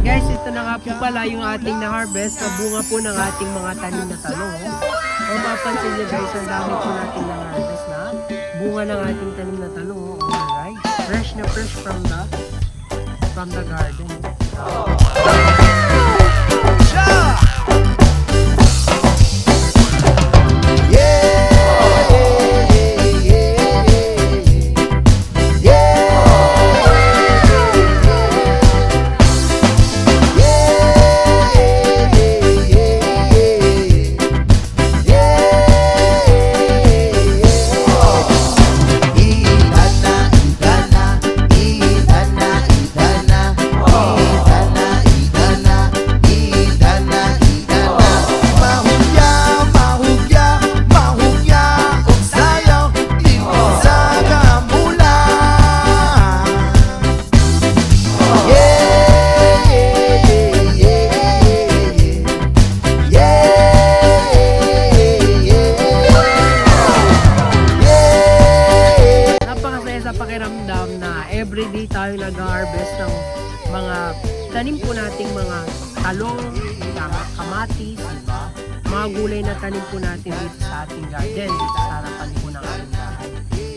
Guys, ito na nga po pala yung ating na-harvest na bunga po ng ating mga tanim na talong. Kung mapansin nyo guys, ang dami po natin na-harvest na bunga ng ating tanim na talong. Alright, fresh na fresh from the garden. Pakiramdam na everyday tayo nag-harvest ng mga tanim po nating mga talong, kamatis, diba? Mga gulay na tanim po natin dito sa ating garden, dito sa harapan po ng ating bahay.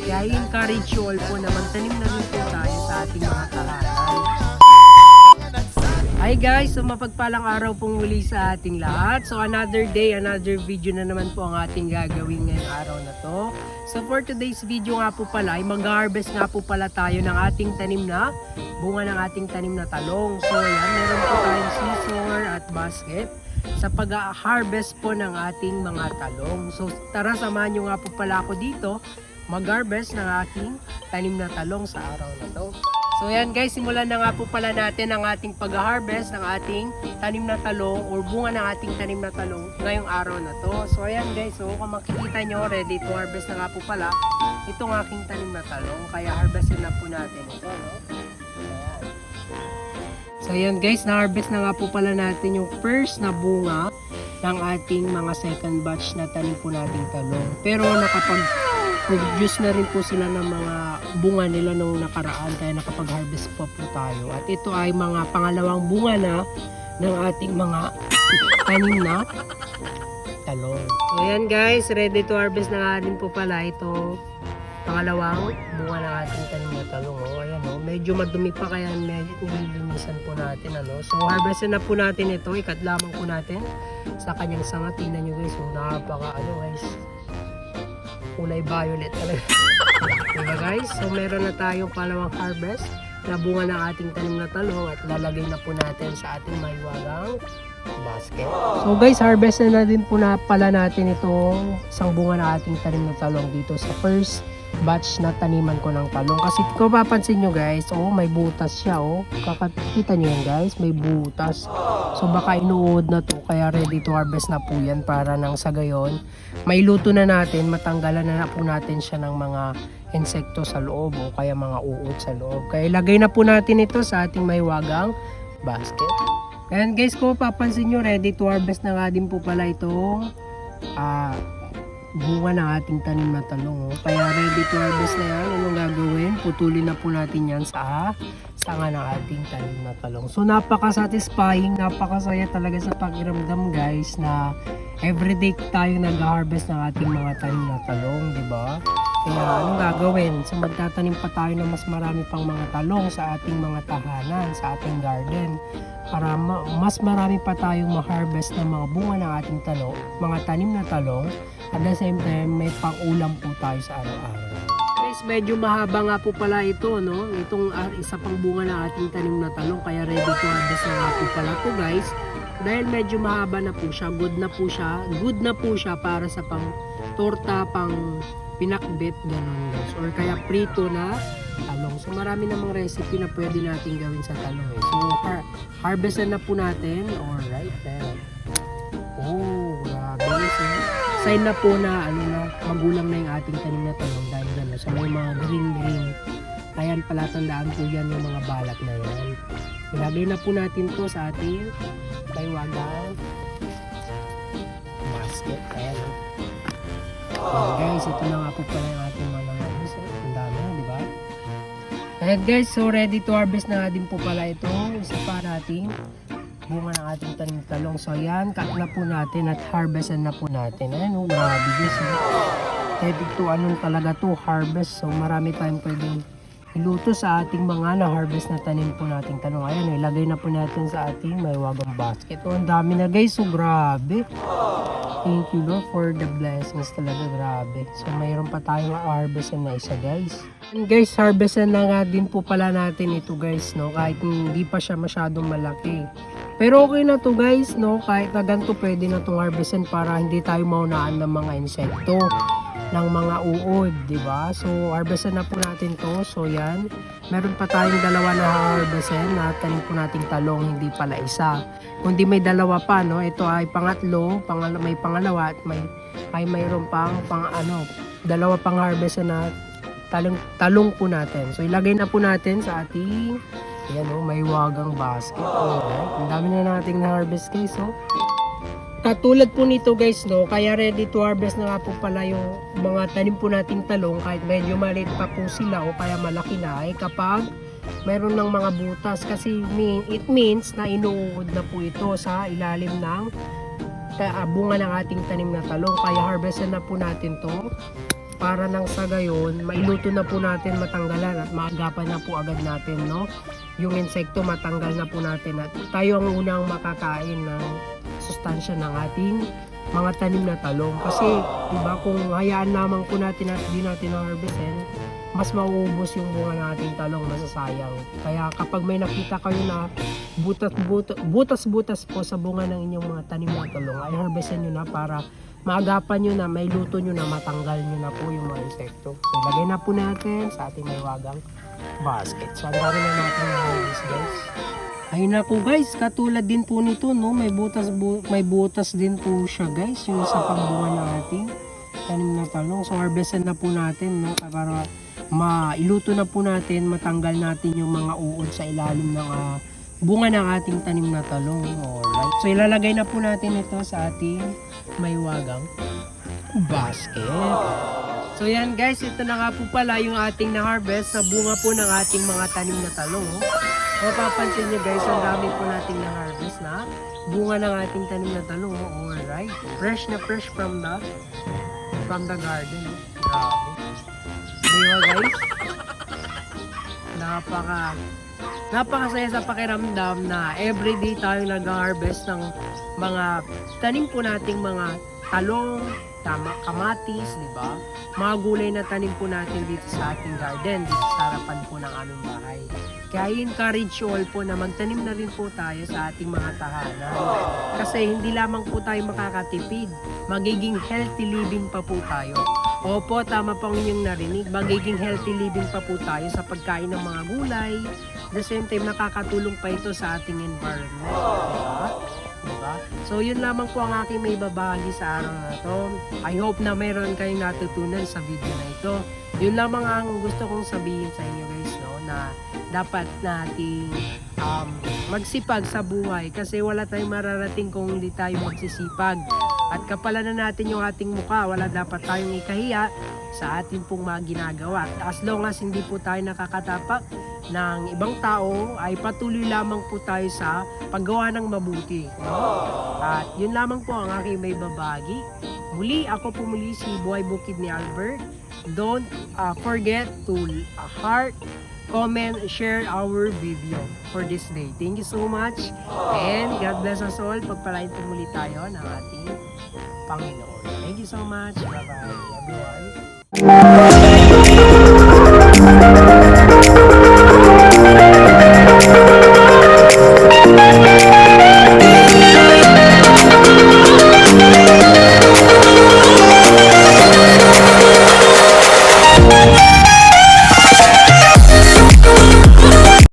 Kaya i-encourage you all po na magtanim na rin po tayo sa ating mga tahanan. Hi guys, so mapagpalang araw pong muli sa ating lahat. So another day, another video na naman po ang ating gagawin ngayong araw na to. So for today's video nga po pala, ay mag-harvest nga po pala tayo ng ating tanim na bunga ng ating tanim na talong. So yan, meron po tayong scissor at basket sa pag-harvest po ng ating mga talong. So tara, samahan nyo nga po pala ako dito mag-harvest ng aking tanim na talong sa araw na to. So yan guys, simulan na nga po pala natin ang ating pag-harvest ng ating tanim na talong or bunga ng ating tanim na talong ngayong araw na to. So ayan guys, so kung makikita nyo, ready to harvest na nga po pala itong aking tanim na talong. Kaya harvestin na po natin ito, no? Ayan. So ayan guys, na-harvest na nga po pala natin yung first na bunga ng ating mga second batch na tanim po nating talong. Pero nakapag-produce na rin po sila ng mga bunga nila nung nakaraan, kaya nakapag-harvest po tayo. At ito ay mga pangalawang bunga na ng ating mga tanim na talong. So ayan guys, ready to harvest na nga din po pala ito. Pangalawang bunga ng ating tanim na talong. Oh, ayan, oh, medyo madumi pa kaya medyo nililinisan po natin. Ano? So harvestin na po natin ito. Ikat lamang po natin sa kanyang sanga. Tingnan nyo guys, so napaka guys, kulay violet talaga. Diba guys? So meron na tayong pangalawang harvest na bunga ng ating tanim na talong at lalagay na po natin sa ating mahiwagang basket. So guys, harvest na din po na pala natin itong isang bunga ng ating tanim na talong dito sa first batch na taniman ko ng talong. Kasi kung papansin nyo guys, oh, may butas siya. Oh. Kakakita nyo yan guys, may butas. So baka inuod na to, kaya ready to harvest na po yan para nang sa gayon may luto na natin, matanggalan na po natin siya ng mga insekto sa loob o kaya mga uod sa loob. Kaya ilagay na po natin ito sa ating mahiwagang basket. Ayan guys, kung papansin nyo, ready to harvest na nga din po pala itong bunga ng ating tanim na talong. Oh. Kaya ready to harvest na yan. Anong gagawin? Putulin na po natin yan sa sanga ng ating tanim na talong. So napaka-satisfying, napakasaya talaga sa pakiramdam guys na everyday tayo nag-harvest ng ating mga tanim na talong, di ba? Kaya anong gagawin? So magtatanim pa tayo ng mas marami pang mga talong sa ating mga tahanan, sa ating garden, para mas marami pa tayong ma-harvest ng mga bunga ng ating talong, mga tanim na talong, at the same time may pang-ulam po tayo sa araw-araw. Guys, medyo mahaba nga po pala ito, no? Itong isa pang bunga ng ating tanim na talong, kaya ready to harvest na nga po pala ito guys. Dahil medyo mahaba na po siya, good na po siya para sa pang torta, pang pinakbit, gano'n guys, or kaya prito na talong. So marami namang recipe na pwede natin gawin sa talong eh. So harvest na po natin. Alright then. Oh, grabe. So, sign na po na magulang na yung ating tanim na talong dahil gano'n. So may mga green. Ayan pala, tandaan po yan yung mga balat na yan. Ilagay na po natin to sa ating mahiwagang basket. Ayan. So guys, ito na nga po pala yung ating mga harvest. Ang dami na, di ba? Ayan guys, so ready to harvest na din po pala ito. Isa pa nating bunga ng ating tanim talong. So yan, cut na po natin at harvestan na po natin. Ayan, oh, grabe guys. Pwede to, anong talaga to, harvest. So marami tayong pwedeng iluto sa ating mga na-harvest na tanim po nating talong. Ayan, ilagay na po natin sa ating maywagang basket. Oh, ang dami na guys, so grabe. Thank you Lord for the blessings talaga, grabe. So mayroon pa tayong harvestan na isa guys. And guys, harvestan na nga din po pala natin ito guys, no? Kahit hindi pa siya masyadong malaki. Pero okay na to guys, no? Kahit na ganito pwede na itong harvestan para hindi tayo maunaan ng mga insekto, ng mga uod, di ba? So harvestan na po natin to. So yan, meron pa tayong dalawa na harvestan na tanim po nating talong, hindi pala isa. Kundi may dalawa pa, no? Ito ay pangatlo, may pangalawa at mayroon pang dalawa pang harvestan na talong po natin. So ilagay na po natin sa ating may wagang basket. Alright, ang dami na nating na-harvest guys. So katulad po nito guys, no, kaya ready to harvest na nga po pala yung mga tanim po nating talong kahit medyo maliit pa po sila o kaya malaki na ay kapag mayroon ng mga butas, kasi it means na inuud na po ito sa ilalim ng bunga ng ating tanim na talong. Kaya harvestan na po natin to para nang sa gayon mailuto na po natin, matanggalan at maagapan na po agad natin, no, yung insekto, matanggal na po natin at tayo ang unang makakain ng sustansya ng ating mga tanim na talong. Kasi diba, kung hayaan lamang po natin at di natin harvestin, mas mauubos yung bunga ng ating talong, masasayang. Kaya kapag may nakita kayo na butas-butas po sa bunga ng inyong mga tanim na talong, ay harvestin nyo na para maagapan nyo na, may luto nyo na, matanggal nyo na po yung mga insekto. So ilagay na po natin sa ating maywagang basket. So ang dami na natin na harvest guys. Ayun na po guys, katulad din po nito, no, may butas din po siya guys, yung sa pagbunga ng ating tanim na talong. So harvestan na po natin, no, para mailuto na po natin, matanggal natin yung mga uod sa ilalim ng bunga ng ating tanim na talong. Alright, so ilalagay na po natin ito sa ating maywagang basket. So yan guys, ito na nga po pala yung ating na-harvest sa bunga po ng ating mga tanim na talong. Mapapansin nyo guys, ang dami po nating na-harvest na bunga ng ating tanim na talong. Alright, fresh na fresh from the garden. Grabe. Diba guys? Napakasaya sa pakiramdam na everyday tayong nag-harvest ng mga tanim po nating mga talong, kamatis, di ba? Mga gulay na tanim po natin dito sa ating garden, dito sa harapan po ng aming bahay. Kaya encourage you all po na magtanim na rin po tayo sa ating mga tahanan. Kasi hindi lamang po tayo makakatipid, magiging healthy living pa po tayo. Opo, tama po ang inyong narinig, magiging healthy living pa po tayo sa pagkain ng mga gulay. At the same time, nakakatulong pa ito sa ating environment. Diba? So yun lamang po ang aking may babahagi sa araw na to. I hope na mayroon kayong natutunan sa video na ito. Yun lamang ang gusto kong sabihin sa inyo guys, no, na dapat nating magsipag sa buhay kasi wala tayong mararating kung hindi tayo magsisipag. At kapalanan natin yung ating mukha, wala dapat tayong ikahiya sa ating pong mga ginagawa. As long as hindi po tayo nakakatapak ng ibang tao, ay patuloy lamang po tayo sa paggawa ng mabuti. No? At yun lamang po ang aking may babagi. Muli, ako po muli si Buhay Bukid ni Albert. Don't forget to heart, comment, share our video for this day. Thank you so much. And God bless us all. Pagpalain po muli tayo ng ating Panginoon. Thank you so much. Bye-bye everyone.